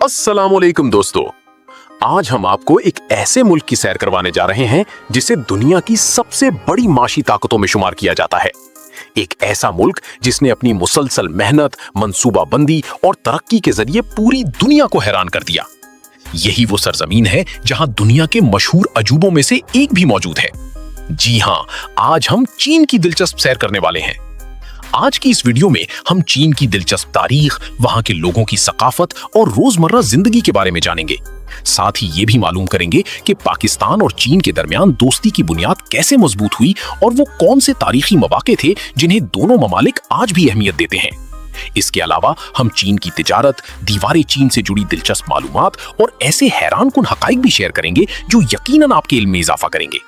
अस्सलामुअलैकुम दोस्तों, आज हम आपको एक ऐसे मुल्क की सैर करवाने जा रहे हैं जिसे दुनिया की सबसे बड़ी माशी ताकतों में शुमार किया जाता है। एक ऐसा मुल्क जिसने अपनी मुसलसल मेहनत, मंसूबाबंदी और तरक्की के जरिए पूरी दुनिया को हैरान कर दिया। यही वो सरजमीन है जहां दुनिया के मशहूर अजूबों में से एक भी मौजूद है। जी हां, आज हम चीन की दिलचस्प सैर करने वाले हैं। आज की इस वीडियो में हम चीन की दिलचस्प तारीख, वहां के लोगों की सकाफत और रोजमर्रा जिंदगी के बारे में जानेंगे। साथ ही ये भी मालूम करेंगे कि पाकिस्तान और चीन के दरमियान दोस्ती की बुनियाद कैसे मजबूत हुई और वो कौन से तारीखी मौके थे जिन्हें दोनों ममालिक आज भी अहमियत देते हैं। इसके अलावा हम चीन की तिजारत, दीवारे चीन से जुड़ी दिलचस्प मालूमात और ऐसे हैरानकुन हकाइक भी शेयर करेंगे जो यकीनन आपके इल्म में इजाफा करेंगे।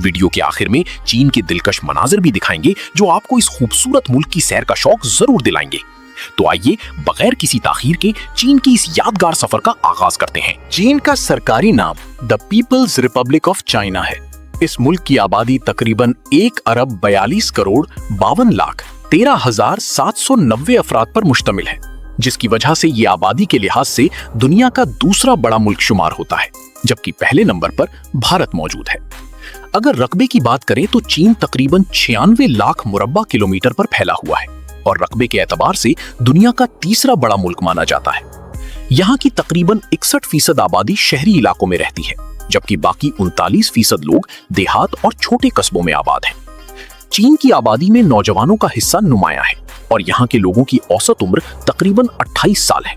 वीडियो के आखिर में चीन के दिलकश मनाजिर भी दिखाएंगे जो आपको इस खूबसूरत मुल्क की सैर का शौक जरूर दिलाएंगे। तो आइए बगैर किसी ताखीर के चीन की इस यादगार सफर का आगाज करते हैं। चीन का सरकारी नाम the People's Republic of China है। इस मुल्क की आबादी तकरीबन 1,42,52,13,790 अफराद पर मुश्तमिल है, जिसकी वजह से ये आबादी के लिहाज से दुनिया का दूसरा बड़ा मुल्क शुमार होता है, जबकि पहले नंबर पर भारत मौजूद है। अगर रकबे की बात करें तो चीन तकरीबन 96 लाख मुरब्बा किलोमीटर पर फैला हुआ है और रकबे के एतबार से दुनिया का तीसरा बड़ा मुल्क माना जाता है। यहाँ की तकरीबन 61% आबादी शहरी इलाकों में रहती है, जबकि बाकी 39% लोग देहात और छोटे कस्बों में आबाद हैं। चीन की आबादी में नौजवानों का हिस्सा नुमाया है और यहाँ के लोगों की औसत उम्र तकरीबन 28 साल है।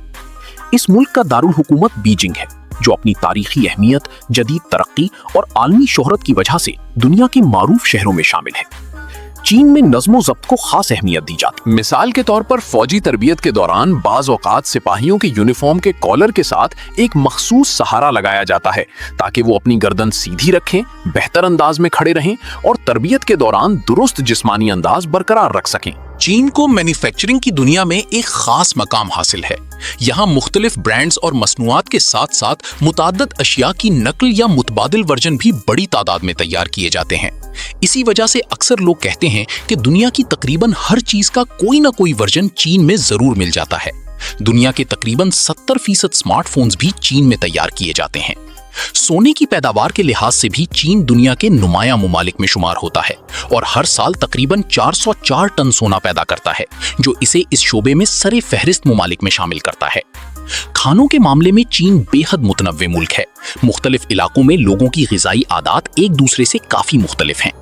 इस मुल्क का दारुल हुकूमत बीजिंग है, जो अपनी तारीखी अहमियत, जदीद तरक्की और आलमी शोहरत की वजह से दुनिया के मारूफ शहरों में शामिल है। चीन में नज़्म ज़ब्त को खास अहमियत दी जाती है। मिसाल के तौर पर फौजी तरबियत के दौरान बाज़ औक़ात सिपाहियों के यूनिफॉर्म के कॉलर के साथ एक मखसूस सहारा लगाया जाता है ताकि वो अपनी गर्दन सीधी रखें, बेहतर अंदाज में खड़े रहें और तरबियत के दौरान दुरुस्त जिस्मानी अंदाज बरकरार रख सकें। चीन को मैन्युफैक्चरिंग की दुनिया में एक खास मकाम हासिल है। यहाँ मुख्तलिफ ब्रांड्स और मसनूआत के साथ साथ मुताद्दद अशिया की नकल या मुतबादिल वर्जन भी बड़ी तादाद में तैयार किए जाते हैं। इसी वजह से अक्सर लोग कहते हैं कि दुनिया की तकरीबन हर चीज का कोई ना कोई वर्जन चीन में जरूर मिल जाता है। दुनिया के तकरीबन 70% स्मार्टफोन्स भी चीन में तैयार किए जाते हैं। सोने की पैदावार के लिहाज से भी चीन दुनिया के नुमाया मुमालिक में शुमार होता है और हर साल तकरीबन 404 टन सोना पैदा करता है, जो इसे इस शोबे में सरे फहरिस्त मुमालिक में शामिल करता है। खानों के मामले में चीन बेहद मुतनव्वे मुल्क है। मुख्तलिफ इलाकों में लोगों की ग़िज़ाई आदात एक दूसरे से काफी मुख्तलिफ हैं।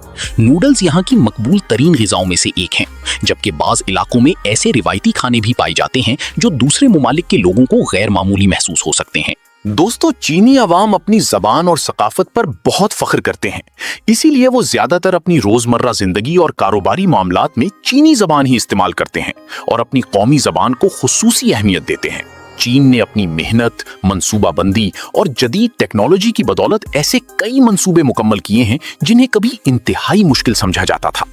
नूडल्स यहाँ की मकबूल तरीन ग़िज़ाओं में से एक हैं, जबकि बाज़ इलाकों में ऐसे रिवायती खाने भी पाए जाते हैं जो दूसरे मुमालिक के लोगों को गैर मामूली महसूस हो सकते हैं। दोस्तों, चीनी अवाम अपनी जबान और सकाफत पर बहुत फख्र करते हैं, इसीलिए वो ज्यादातर अपनी रोजमर्रा जिंदगी और कारोबारी मामलात में चीनी जबान ही इस्तेमाल करते हैं और अपनी कौमी जबान को खुसूसी अहमियत देते हैं। चीन ने अपनी मेहनत, मंसूबाबंदी और जदीद टेक्नोलॉजी की बदौलत ऐसे कई मंसूबे मुकम्मल किए हैं जिन्हें कभी इंतहाई मुश्किल समझा जाता था।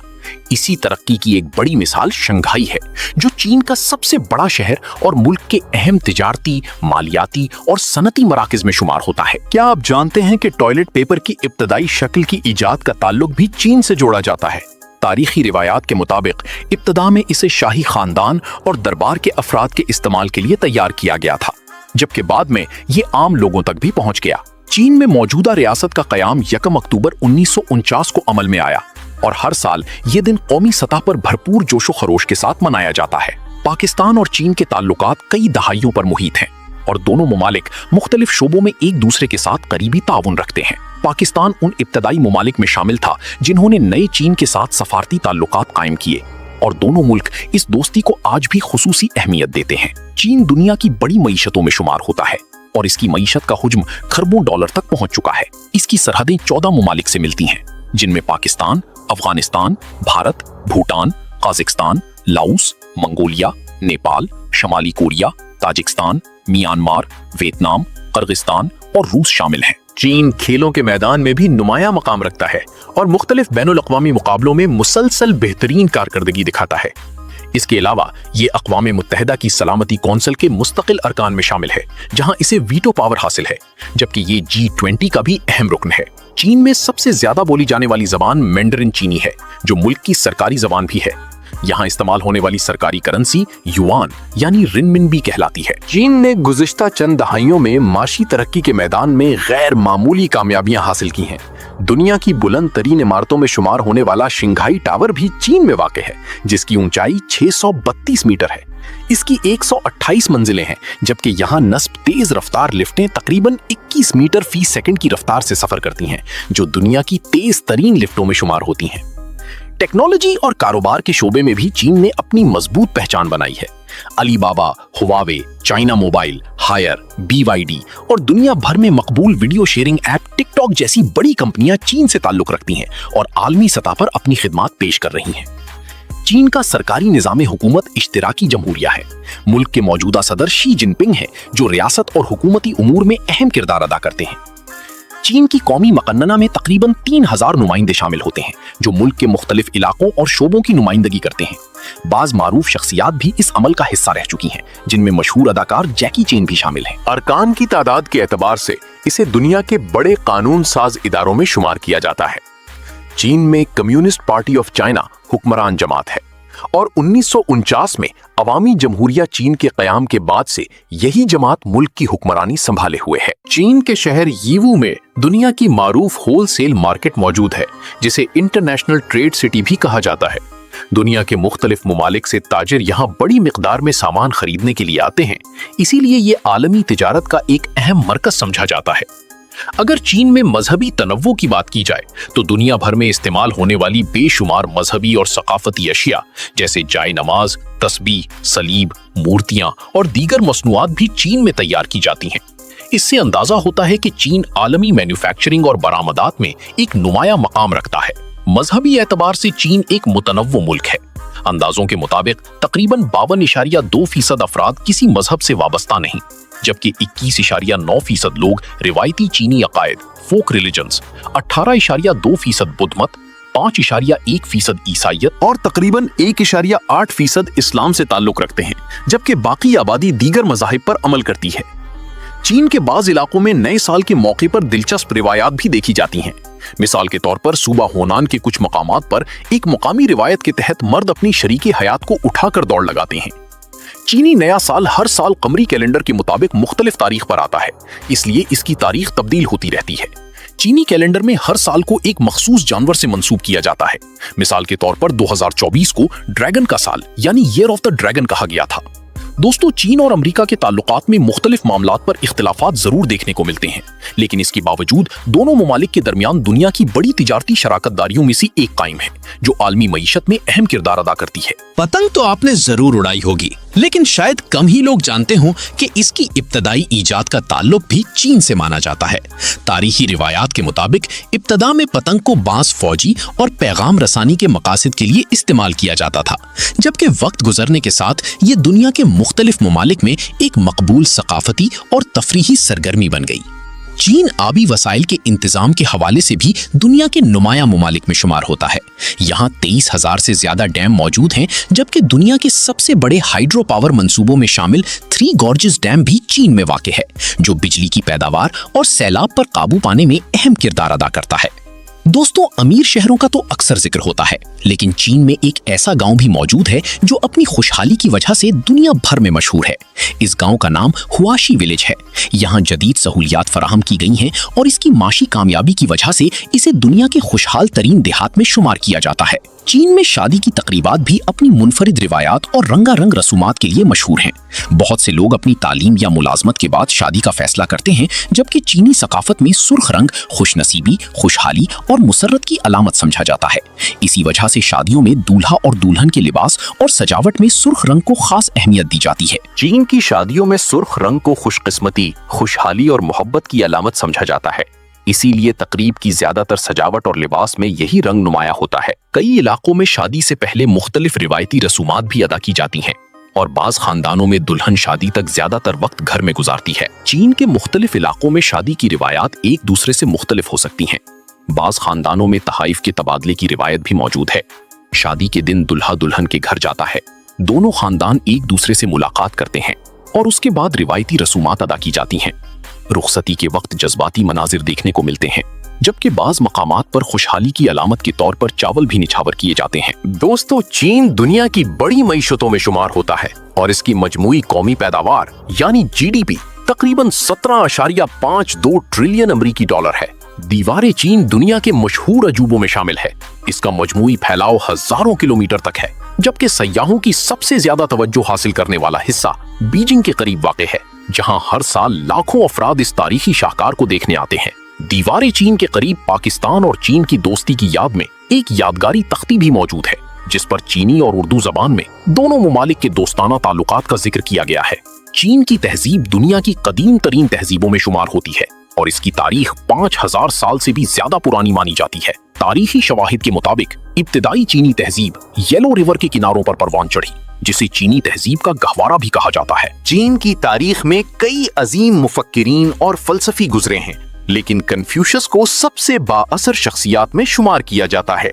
इसी तरक्की की एक बड़ी मिसाल शंघाई है, जो चीन का सबसे बड़ा शहर और मुल्क के अहम तिजारती, मालियाती और सनती मराकज में शुमार होता है। क्या आप जानते हैं कि टॉयलेट पेपर की इब्तदाई शक्ल की इजाद का ताल्लुक भी चीन से जोड़ा जाता है? तारीखी रिवायात के मुताबिक इब्तदा में इसे शाही खानदान और दरबार के अफराद के इस्तेमाल के लिए तैयार किया गया था, जबकि बाद में ये आम लोगों तक भी पहुंच गया। चीन में मौजूदा रियासत का कयाम 1 अक्टूबर 1949 को अमल में आया और हर साल ये दिन कौमी सतह पर भरपूर जोशो खरोश के साथ मनाया जाता है। पाकिस्तान और चीन के ताल्लुकात कई दहाइयों पर मुहित हैं और दोनों ममालिक मुख्तलिफ शोबों में एक दूसरे के साथ करीबी ताउन रखते हैं। पाकिस्तान उन इब्तदाई ममालिक में शामिल था जिन्होंने नए चीन के साथ सफारती ताल्लुकात कायम किए और दोनों मुल्क इस दोस्ती को आज भी खुसूसी अहमियत देते हैं। चीन दुनिया की बड़ी मईशतों में शुमार होता है और इसकी मईशत का हुज्म खरबों डॉलर तक पहुंच चुका है। इसकी सरहदें 14 ममालिक से मिलती हैं, जिनमें Pakistan, Afghanistan, Bharat, Bhutan, Kazakhstan, Laos, Mongolia, Nepal, शमाली Korea, Tajikistan, Myanmar, Vietnam, Kyrgyzstan और रूस शामिल हैं। चीन खेलों के मैदान में भी नुमाया मकाम रखता है और मुख्तलिफ बैनुल-अक़वामी मुकाबलों में मुसलसल बेहतरीन कारकर्दगी दिखाता है। इसके अलावा ये अक़वाम मुत्तहिदा की सलामती कौंसिल के मुस्तकिल अरकान में शामिल है, जहां इसे वीटो पावर हासिल है, जबकि ये G20 का भी अहम रुकन है। चीन में सबसे ज्यादा बोली जाने वाली जबान मैंडरिन चीनी है, जो मुल्क की सरकारी जबान भी है। यहाँ इस्तेमाल होने वाली सरकारी करेंसी युआन यानी रिनमिनबी कहलाती है। चीन ने गुज़िश्ता चंद दहाइयों में माशी तरक्की के मैदान में गैर मामूली कामयाबियां हासिल की हैं। दुनिया की बुलंद तरीन इमारतों में शुमार होने वाला शिंघाई टावर भी चीन में वाक़ है, जिसकी ऊंचाई 632 मीटर है। इसकी 128 मंजिलें हैं, जबकि यहाँ नस्ब तेज रफ्तार लिफ्टें तकरीबन 21 मीटर फी सेकंड की रफ्तार से सफर करती हैं, जो दुनिया की तेज तरीन लिफ्टों में शुमार होती हैं। टेक्नोलॉजी और कारोबार के शोबे में भी चीन ने अपनी मजबूत पहचान बनाई है। Alibaba, Huawei, China Mobile, Haier, BYD और दुनिया भर में मकबूल वीडियो शेयरिंग ऐप टिकटॉक जैसी बड़ी कंपनियां चीन से ताल्लुक रखती हैं और आलमी सतह पर अपनी खिदमात पेश कर रही हैं। चीन का सरकारी निज़ाम हुकूमत इश्तिराकी जमहूरिया है। मुल्क के मौजूदा सदर शी जिनपिंग हैं, जो रियासत और हुकूमती उमूर में अहम किरदार अदा करते हैं। चीन की कौमी मकन्नना में तकरीबन 3000 नुमाइंदे शामिल होते हैं, जो मुल्क के मुख्तलिफ इलाकों और शोबों की नुमाइंदगी करते हैं। बाज मारूफ शख्सियात भी इस अमल का हिस्सा रह चुकी हैं, जिनमें मशहूर अदाकार जैकी चेन भी शामिल हैं। अरकान की तादाद के एतबार से इसे दुनिया के बड़े कानून साज इदारों में शुमार किया जाता है। चीन में कम्युनिस्ट पार्टी ऑफ चाइना हुक्मरान जमात है और 1949 में अवामी जमहूरिया चीन के क़याम के बाद से यही जमात मुल्क की हुक्मरानी संभाले हुए है। चीन के शहर यीवू में दुनिया की मारूफ होलसेल मार्केट मौजूद है, जिसे इंटरनेशनल ट्रेड सिटी भी कहा जाता है। दुनिया के मुख्तलिफ मुमालिक से ताजिर यहाँ बड़ी मिकदार में सामान खरीदने के लिए आते हैं, इसीलिए ये आलमी तिजारत का एक अहम मरकज समझा जाता है। अगर चीन में मजहबी तनव्वु की बात की जाए तो दुनिया भर में इस्तेमाल होने वाली बेशुमार मजहबी और सकाफती अशिया जैसे जाय नमाज, तस्बीह, सलीब, मूर्तियां और दीगर मसनूआत भी चीन में तैयार की जाती हैं। इससे अंदाजा होता है कि चीन आलमी मैन्युफैक्चरिंग और बरामदात में एक नुमाया मकाम रखता है। मजहबी एतबार से चीन एक मुतनव्वु मुल्क है। अंदाजों के मुताबिक तकरीबन 52.2% अफराद किसी मजहब से वाबस्ता नहीं, जबकि 21.9% लोग रिवायती चीनी अकायद फोक रिलीजन्स, 18.2% बुद्ध मत, 5.1% ईसाइयत और तकरीबन 1.8% इस्लाम से ताल्लुक रखते हैं, जबकि बाकी आबादी दीगर मज़ाहिब पर अमल करती है। चीन के बाज़ इलाकों में नए साल के मौके पर दिलचस्प रिवायात भी देखी जाती हैं। मिसाल के तौर पर सूबा होनान के कुछ मकामात पर एक मुकामी रिवायत के तहत मर्द अपनी शरीके हयात को उठाकर दौड़ लगाते हैं। चीनी नया साल हर साल कमरी कैलेंडर के मुताबिक मुख्तलिफ तारीख पर आता है, इसलिए इसकी तारीख तब्दील होती रहती है। चीनी कैलेंडर में हर साल को एक मखसूस जानवर से मंसूब किया जाता है। मिसाल के तौर पर 2024 को ड्रैगन का साल यानी ईयर ऑफ द ड्रैगन कहा गया था। दोस्तों, चीन और अमेरिका के ताल्लुकात में मुख्तलिफ मामलात पर इख्तिलाफात जरूर देखने को मिलते हैं, लेकिन इसके बावजूद दोनों ममालिक के दरमियान दुनिया की बड़ी तिजारती शराकतदारियों में से एक कायम है, जो आलमी मईशत में अहम किरदार अदा करती है। पतंग तो आपने जरूर उड़ाई होगी, लेकिन शायद कम ही लोग जानते हों कि इसकी इब्तदाई ईजाद का ताल्लुक भी चीन से माना जाता है। तारीखी रिवायात के मुताबिक इब्तदा में पतंग को बांस फौजी और पैगाम रसानी के मकासद के लिए इस्तेमाल किया जाता था, जबकि वक्त गुजरने के साथ ये दुनिया के मुख्तलिफ ममालिक में एक मकबूल सकाफती और तफरीही सरगर्मी बन गई। चीन आबी वसाइल के इंतजाम के हवाले से भी दुनिया के नुमाया मुमालिक में शुमार होता है। यहाँ 23,000 से ज्यादा डैम मौजूद हैं, जबकि दुनिया के सबसे बड़े हाइड्रो पावर मंसूबों में शामिल 3 गॉर्जेस डैम भी चीन में वाक़ है, जो बिजली की पैदावार और सैलाब पर काबू पाने में अहम किरदार अदा करता है। दोस्तों, अमीर शहरों का तो अक्सर जिक्र होता है, लेकिन चीन में एक ऐसा गांव भी मौजूद है जो अपनी खुशहाली की वजह से दुनिया भर में मशहूर है। इस गांव का नाम हुआशी विलेज है। यहाँ जदीद सहूलियात फराहम की गई हैं और इसकी माशी कामयाबी की वजह से इसे दुनिया के खुशहाल तरीन देहात में शुमार किया जाता है। चीन में शादी की तकरीबात भी अपनी मुनफरिद रिवायात और रंगारंग रसूमात के लिए मशहूर हैं। बहुत से लोग अपनी तालीम या मुलाजमत के बाद शादी का फैसला करते हैं, जबकि चीनी सकाफत में सुर्ख रंग खुशनसीबी, खुशहाली और मुसर्रत की अलामत समझा जाता है। इसी वजह से शादियों में दूल्हा और दुल्हन के लिबास और सजावट में सुर्ख रंग को खास अहमियत दी जाती है। चीन की शादियों में सुर्ख रंग को खुशकिस्मती, खुशहाली और मोहब्बत की अलामत समझा जाता है। इसीलिए तकरीब की ज्यादातर सजावट और लिबास में यही रंग नुमाया होता है। कई इलाकों में शादी से पहले मुख्तलिफ रिवायती रसूमात भी अदा की जाती हैं और बाज खानदानों में दुल्हन शादी तक ज्यादातर वक्त घर में गुजारती है। चीन के मुख्तलिफ इलाकों में शादी की रिवायात एक दूसरे से मुख्तलिफ हो सकती हैं। बाज खानदानों में तहाइफ के तबादले की रिवायत भी मौजूद है। शादी के दिन दुल्हा दुल्हन के घर जाता है, दोनों खानदान एक दूसरे से मुलाकात करते हैं और उसके बाद रिवायती रसूमात अदा की जाती हैं। रुखसती के वक्त जज्बाती मनाजिर देखने को मिलते हैं, जबकि बाज मकामात पर खुशहाली की अलामत के तौर पर चावल भी निछावर किए जाते हैं। दोस्तों, चीन दुनिया की बड़ी मईशतों में शुमार होता है और इसकी मजमूई कौमी पैदावार यानी जीडीपी तकरीबन 17.52 ट्रिलियन अमरीकी डॉलर है। दीवारे चीन दुनिया के मशहूर अजूबों में शामिल है। इसका मजमूई फैलाव हजारों किलोमीटर तक है, जबकि सयाहों की सबसे ज्यादा तवज्जो हासिल करने वाला हिस्सा बीजिंग के करीब वाक़ है, जहां हर साल लाखों अफराद इस तारीखी शाहकार को देखने आते हैं। दीवारे चीन के करीब पाकिस्तान और चीन की दोस्ती की याद में एक यादगारी तख्ती भी मौजूद है, जिस पर चीनी और उर्दू जबान में दोनों मुमालिक के दोस्ताना ताल्लुकात का जिक्र किया गया है। चीन की तहजीब दुनिया की कदीम तरीन तहजीबों में शुमार होती है और इसकी तारीख 5000 साल से भी ज्यादा पुरानी मानी जाती है। तारीखी शवाहिद के मुताबिक इब्तिदाई चीनी तहजीब येलो रिवर के किनारों पर परवान चढ़ी, जिसे चीनी तहजीब का गहवारा भी कहा जाता है। चीन की तारीख में कई अजीम मुफक्किरीन और फलसफी गुजरे हैं, लेकिन कन्फ्यूशियस को सबसे बाअसर शख्सियात में शुमार किया जाता है।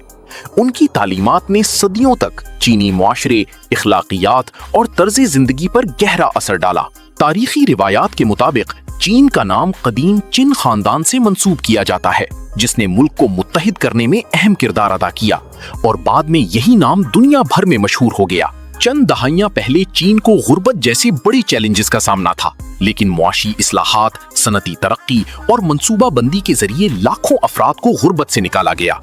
उनकी तालीमात ने सदियों तक चीनी मुआशरे, इखलाकियात और तर्ज जिंदगी पर गहरा असर डाला। तारीखी रिवायात के मुताबिक चीन का नाम कदीम चिन खानदान से मंसूब किया जाता है, जिसने मुल्क को मुत्तहिद करने में अहम किरदार अदा किया और बाद में यही नाम दुनिया भर में मशहूर हो गया। चंद दहाइयां पहले चीन को गुर्बत जैसे बड़ी चैलेंजेस का सामना था, लेकिन मुआशी इस्लाहात, सनती तरक्की और मंसूबा बंदी के जरिए लाखों अफराद को गुर्बत से निकाला गया।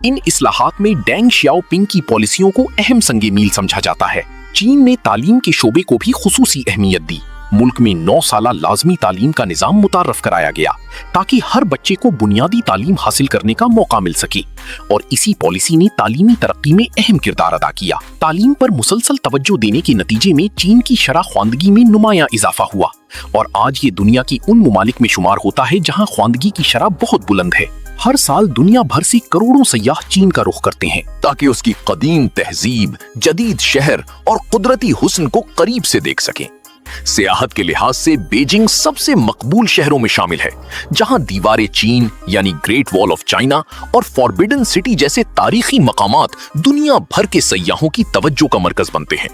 इन इस्लाहात में डेंग शियाओपिंग की पॉलिसियों को अहम संगे मील समझा जाता है। चीन ने तालीम के शोबे को भी खुसूसी अहमियत दी। मुल्क में 9 साला लाजमी तालीम का निजाम मुतारफ कराया गया, ताकि हर बच्चे को बुनियादी तालीम हासिल करने का मौका मिल सके, और इसी पॉलिसी ने तालीमी तरक्की में अहम किरदार अदा किया। तालीम पर मुसलसल तवज्जो देने के नतीजे में चीन की शरह ख्वानदगी में नुमायां इजाफा हुआ और आज ये दुनिया की उन मुमालिक में शुमार होता है जहां ख्वानदगी की शरह बहुत बुलंद है। हर साल दुनिया भर से करोड़ों सयाह चीन का रुख करते हैं ताकि उसकी कदीम तहजीब, जदीद शहर और कुदरती हुस्न को करीब से देख सकें। सियाहत के लिहाज से बीजिंग सबसे मकबूल शहरों में शामिल है, जहां दीवारे चीन यानी ग्रेट वॉल ऑफ चाइना और फॉरबिडन सिटी जैसे तारीखी मकामात दुनिया भर के सयाहों की तवज्जो का मरकज बनते हैं।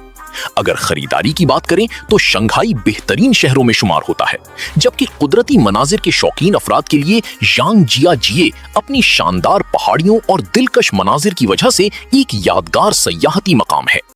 अगर खरीदारी की बात करें तो शंघाई बेहतरीन शहरों में शुमार होता है, जबकि कुदरती मनाजिर के शौकीन अफराद के लिए यांगजियाजिए अपनी शानदार पहाड़ियों और दिलकश मनाजिर की वजह से एक यादगार सयाहती मकाम है।